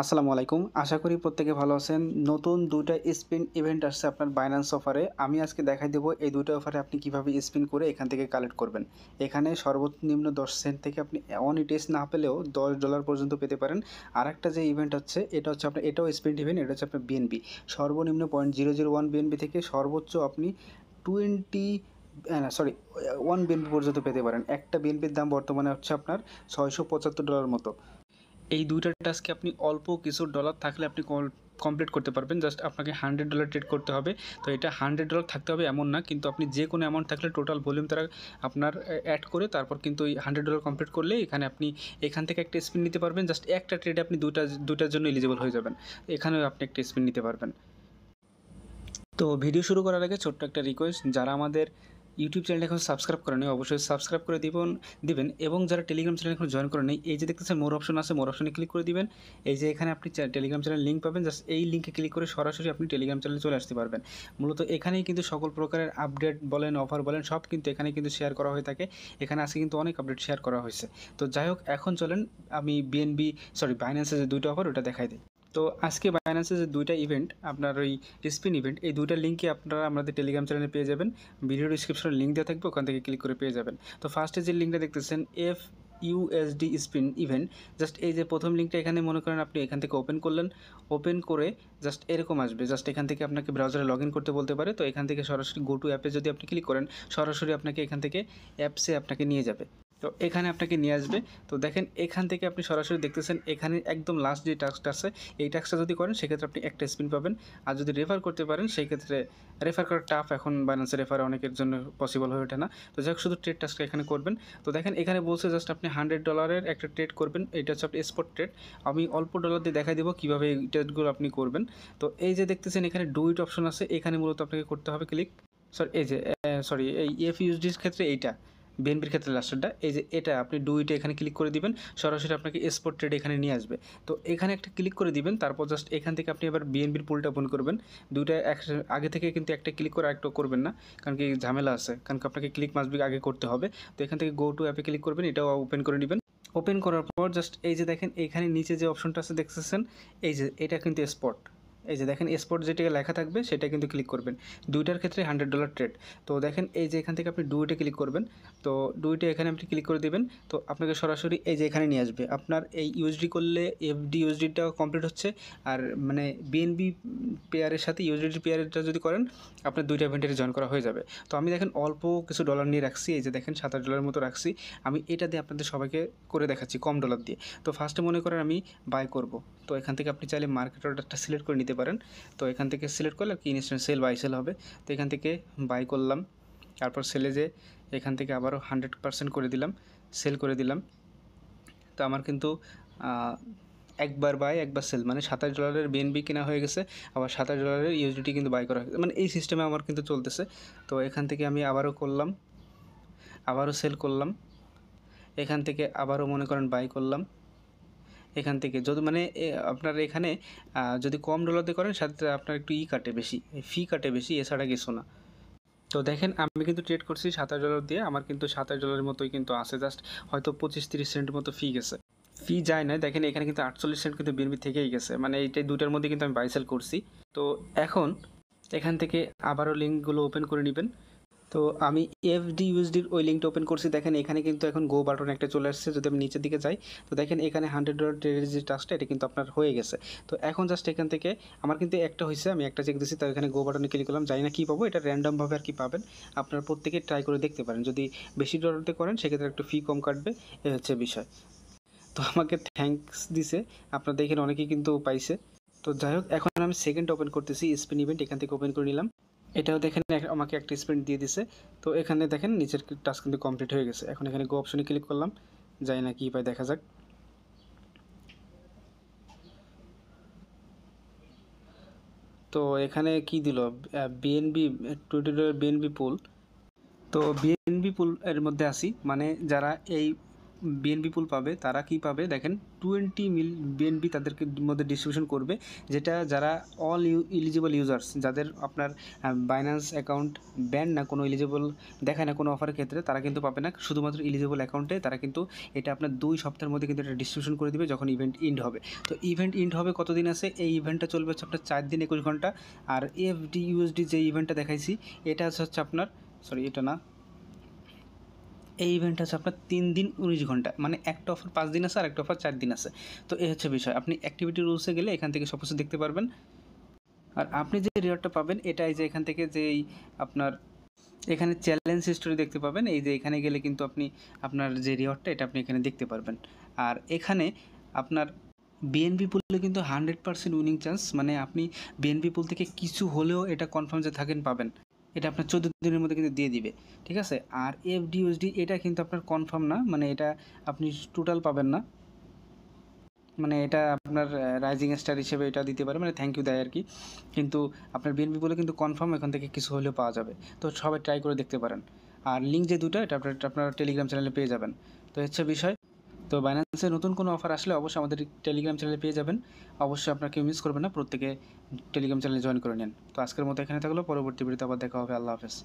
আসসালামু আলাইকুম। আশা করি প্রত্যেকে ভালো আছেন। নতুন ২ টা স্পিন ইভেন্ট আসছে আপনার Binance অফারে। আমি আজকে দেখাই দেব এই ২ টা অফারে আপনি কিভাবে স্পিন করে এখান থেকে কালেক্ট করবেন। এখানে সর্বনিম্ন 10 সেন্ট থেকে আপনি অন ইটিএস না পেলেও $10 পর্যন্ত পেতে পারেন। আরেকটা যে ইভেন্ট হচ্ছে এটা হচ্ছে আপনার এটাও স্পিন ইভেন্ট, এটা হচ্ছে আপনার বিএনবি। সর্বনিম্ন 0.001 বিএনবি থেকে সর্বোচ্চ আপনি 20 না সরি 1 বিএনপি পর্যন্ত পেতে পারেন। একটা বিএনপির দাম বর্তমানে হচ্ছে আপনার $675 মতো। এই ২ টা টাস্কে আপনি অল্প কিছু ডলার থাকলে আপনি কমপ্লিট করতে পারবেন। জাস্ট আপনাকে $100 ট্রেড করতে হবে। তো এটা $100 থাকতে হবে এমন না, কিন্তু আপনি যে কোনো অ্যামাউন্ট থাকলে টোটাল ভলিউম তারা আপনার অ্যাড করে তারপর কিন্তু ওই $100 কমপ্লিট করলে এখানে আপনি এখান থেকে একটা স্পিন নিতে পারবেন। জাস্ট একটা ট্রেডে আপনি দুটার জন্য এলিজিবল হয়ে যাবেন। এখানেও আপনি একটা স্পিন নিতে পারবেন। তো ভিডিও শুরু করার আগে ছোট্ট একটা রিকোয়েস্ট, যারা আমাদের ইউটিউব চ্যানেলটা এখন সাবস্ক্রাইব করেনি অবশ্যই সাবস্ক্রাইব করে দিবেন, এবং যারা টেলিগ্রাম চ্যানেল এখন জয়েন করেন নাই, এই যে দেখতেছেন মোর অপশন আছে, মোর অপশনে ক্লিক করে দিবেন। এই যে এখানে আপনি টেলিগ্রাম চ্যানেল লিঙ্ক পাবেন, জাস্ট এই লিঙ্কে ক্লিক করে সরাসরি আপনি টেলিগ্রাম চ্যানেলে চলে আসতে পারবেন। মূলত এখানেই কিন্তু সকল প্রকারের আপডেট বলেন, অফার বলেন, সব কিন্তু এখানে কিন্তু শেয়ার করা হয়ে থাকে। এখানে আজকে কিন্তু অনেক আপডেট শেয়ার করা হয়েছে। তো যাই হোক, এখন চলেন আমি বাইন্যান্সের যে 2 টা অফার ওটা দেখাই দিই। তো আজকে বাইন্যান্সের যে 2 টা ইভেন্ট আপনার ওই স্পিন ইভেন্ট, এই 2 টা লিঙ্কই আপনারা আমাদের টেলিগ্রাম চ্যানেলে পেয়ে যাবেন। ভিডিও ডিসক্রিপশনে লিঙ্ক দেওয়া থাকবে, ওখান থেকে ক্লিক করে পেয়ে যাবেন। তো ফার্স্টে যে লিঙ্কটা দেখতেছেন FUSD স্পিন ইভেন্ট, জাস্ট এই যে প্রথম লিঙ্কটা এখানে মনে করেন আপনি এখান থেকে ওপেন করলেন। ওপেন করে জাস্ট এরকম আসবে, জাস্ট এখান থেকে আপনাকে ব্রাউজারে লগ ইন করতে বলতে পারে। তো এখান থেকে সরাসরি গো টু অ্যাপে যদি আপনি ক্লিক করেন, সরাসরি আপনাকে এখান থেকে অ্যাপসে আপনাকে নিয়ে যাবে। তো এখানে আপনাকে নিয়ে আসবে। তো দেখেন এখান থেকে আপনি সরাসরি দেখতেছেন এখানে একদম লাস্ট যে টাস্কটা আছে, এই টাস্কটা যদি করেন সেক্ষেত্রে আপনি একটা স্পিন পাবেন। আর যদি রেফার করতে পারেন সেই ক্ষেত্রে রেফার করা টাফ, এখন বাইন্যান্সে রেফার অনেকের জন্য পসিবল হয়ে ওঠে না। তো যাই হোক, শুধু ট্রেড টাস্কটা এখানে করবেন। তো দেখেন এখানে বলছে জাস্ট আপনি $100 একটা ট্রেড করবেন। এটা হচ্ছে আপনি স্পট ট্রেড। আমি অল্প ডলার দিয়ে দেখাই দেবো কীভাবে এই ট্রেডগুলো আপনি করবেন। তো এই যে দেখতেছেন এখানে ডু ইট অপশন আছে, এখানে মূলত আপনাকে করতে হবে ক্লিক। এই FUSDর ক্ষেত্রে এইটা, বিএনপির ক্ষেত্রে লাস্টেরটা, এই যে এটা আপনি ডু ইটে এখানে ক্লিক করে দিবেন, সরাসরি আপনাকে স্পট ট্রেড এখানে নিয়ে আসবে। তো এখানে একটা ক্লিক করে দিবেন, তারপর জাস্ট এখান থেকে আপনি এবার বিএনপির পুলটা ওপেন করবেন। দুইটা আগে থেকে কিন্তু একটা ক্লিক করে আরেকটা করবেন না, কারণ কি ঝামেলা আছে, কারণ আপনাকে ক্লিক মাস্ট বি আগে করতে হবে। তো এখান থেকে গো টু অ্যাপে ক্লিক করবেন, এটাও ওপেন করে নেবেন। ওপেন করার পর জাস্ট এই যে দেখেন এখানে নিচে যে অপশনটা আছে দেখতেছেন, এই যে এটা কিন্তু স্পট। এই যে দেখেন স্পট যেটা লেখা থাকবে সেটা কিন্তু ক্লিক করবেন। দুইটার ক্ষেত্রে $100 ট্রেড। তো দেখেন এই যে এখান থেকে আপনি ডুইটে ক্লিক করবেন। তো ডুইটে এখানে আপনি ক্লিক করে দেবেন। তো আপনাকে সরাসরি এই যে এখানে নিয়ে আসবে। আপনার এই ইউএসডি করলে এফডি ইউএসডিটা কমপ্লিট হচ্ছে। আর মানে বিএনবি পেয়ারের সাথে ইউএসডি পেয়ারটা যদি করেন, আপনার 2টা ইভেন্টে জয়েন করা হয়ে যাবে। তো আমি দেখেন অল্প কিছু ডলার নিয়ে রাখছি, এই যে দেখেন $27 মতো রাখছি। আমি এটা দিয়ে আপনাদের সবাইকে করে দেখাচ্ছি কম ডলার দিয়ে। তো ফার্স্টে মনে করেন আমি বাই করব। তো এখান থেকে আপনি চাইলে মার্কেট অর্ডারটা সিলেক্ট করে নিতে পারেন। তো এখান থেকে সিলেক্ট করলে কি ইনস্ট্যান্ট সেল বাই সেল হবে। তো এখান থেকে বাই করলাম, তারপর সেলে যে এখান থেকে আবারও 100% করে দিলাম, সেল করে দিলাম। তো আমার কিন্তু একবার বাই একবার সেল, মানে $27 বিএনবি কেনা হয়ে গেছে, আবার $27 ইউএসডিটি কিন্তু বাই করা হয়ে গেছে, মানে এই সিস্টেমে আমার কিন্তু চলতেছে। তো এখান থেকে আমি আবারও করলাম, আবারও সেল করলাম, এখান থেকে আবারও মনে করেন বাই করলাম। এখান থেকে যদি মানে আপনার এখানে যদি কম ডলার দিয়ে করেন সাথে আপনার একটু কাটে বেশি, ফি কাটে বেশি, এছাড়া কিছু না। তো দেখেন আমি কিন্তু ট্রেড করছি $27 দিয়ে, আমার কিন্তু $27 মতোই কিন্তু আছে, জাস্ট হয়তো 25-30 সেন্ট মতো ফি গেছে। ফি যায় না, দেখেন এখানে কিন্তু 48 সেন্ট কিন্তু বিএনবি থেকেই গেছে, মানে এইটাই দুটার মধ্যে কিন্তু আমি বাই সেল করছি। তো এখন এখান থেকে আবারও লিঙ্কগুলো ওপেন করে নেবেন। তো আমি FDUSDর ওই লিঙ্কটা ওপেন করছি, দেখেন এখানে কিন্তু এখন গো বাটন একটা চলে আসছে। যদি আমি নিচের দিকে যাই, তো দেখেন এখানে $100 ট্রেডের যে টাস্কটা এটা কিন্তু আপনার হয়ে গেছে। তো এখন জাস্ট এখান থেকে আমার কিন্তু একটা হয়েছে, আমি একটা চেক দিচ্ছি। তো এখানে গো বাটনে ক্লিক করলাম, জানি না কী পাবো, এটা র্যান্ডমভাবে আর কি পাবেন। আপনার প্রত্যেকে ট্রাই করে দেখতে পারেন, যদি বেশি ডলারতে করেন সেক্ষেত্রে একটু ফি কম কাটবে, এ হচ্ছে বিষয়। তো আমাকে থ্যাঙ্কস দিছে, আপনারা দেখেন অনেকেই কিন্তু পাইছে। তো যাই হোক, এখন আমি সেকেন্ড ওপেন করতেছি স্পিন ইভেন্ট, এখান থেকে ওপেন করে নিলাম। এটাও দেখেন আমাকে একটা স্প্রিন্ট দিয়ে দিছে। তো এখানে দেখেন নিচের টাস্ক কিন্তু কমপ্লিট হয়ে গেছে। এখন এখানে গো অপশনে ক্লিক করলাম, জানি না কী পাই, দেখা যাক। তো এখানে কি দিল, বিএনবি $20 বিএনবি পুল। তো বিএনবি পুল এর মধ্যে আসি, মানে যারা এই বিএনবি পুল পাবে তারা কি পাবে দেখেন 20 বিএনবি তাদেরকে মধ্যে ডিস্ট্রিবিউশন করবে, যেটা যারা অল এলিজিবল ইউজার্স, যাদের আপনার বাইন্যান্স অ্যাকাউন্ট ব্যান না, কোনো এলিজিবল দেখায় না কোনো অফারের ক্ষেত্রে, তারা কিন্তু পাবে না। শুধুমাত্র এলিজিবল অ্যাকাউন্টে তারা কিন্তু এটা আপনার 2 সপ্তাহের মধ্যে কিন্তু এটা ডিস্ট্রিবিউশন করে দিবে যখন ইভেন্ট ইন্ড হবে। তো ইভেন্ট ইন্ড হবে কতদিন আছে, এই ইভেন্টটা চলবে হচ্ছে আপনার 4 দিন 21 ঘন্টা। আর এফডি ইউএসডি যে ইভেন্টটা দেখাইছি এটা হচ্ছে আপনার, সরি এটা না, এই ইভেন্ট আছে আপনার 3 দিন 19 ঘন্টা, মানে একটা অফার 5 দিন আছে আর একটা অফার 4 দিন আছে। তো এই হচ্ছে বিষয়, আপনি অ্যাক্টিভিটি রুলসে গেলে এখান থেকে সব কিছু দেখতে পারবেন। আর আপনি যে রিওয়ার্ডটা পাবেন এটাই যে এখান থেকে যেই আপনার এখানে চ্যালেঞ্জ হিস্টোরি দেখতে পাবেন, এই যে এখানে গেলে কিন্তু আপনি আপনার যে রিওয়ার্ডটা এটা আপনি এখানে দেখতে পারবেন। আর এখানে আপনার বিএনবি পুলে কিন্তু 100% উইনিং চান্স, মানে আপনি বিএনবি পুল থেকে কিছু হলেও এটা কনফার্ম যে থাকেন পাবেন, এটা আপনার 14 দিনের মধ্যে কিন্তু দিয়ে দিবে, ঠিক আছে। আর এফডিইউএসডি এটা কিন্তু আপনার কনফার্ম না, মানে এটা আপনি টোটাল পাবেন না, মানে এটা আপনার রাইজিং স্টার হিসেবে এটা দিতে পারে, মানে থ্যাংক ইউ দেয় আর কি। কিন্তু আপনার বিএনপি বলে কিন্তু কনফার্ম এখান থেকে কিছু হলেও পাওয়া যাবে। তো সবাই ট্রাই করে দেখতে পারেন। আর লিঙ্ক যে দুটো এটা আপনার টেলিগ্রাম চ্যানেলে পেয়ে যাবেন। তো হচ্ছে বিষয়। তো বাইন্যান্সে নতুন কোনো অফার আসলে অবশ্যই আমাদের টেলিগ্রাম চ্যানেলে পেয়ে যাবেন। অবশ্যই আপনার কেউ মিস করবেন না, প্রত্যেকে টেলিগ্রাম চ্যানেলে জয়েন করে নেন। তো আজকের মতো এখানে থাকলো, পরবর্তী ভিডিওতে আবার দেখা হবে। আল্লাহ হাফেজ।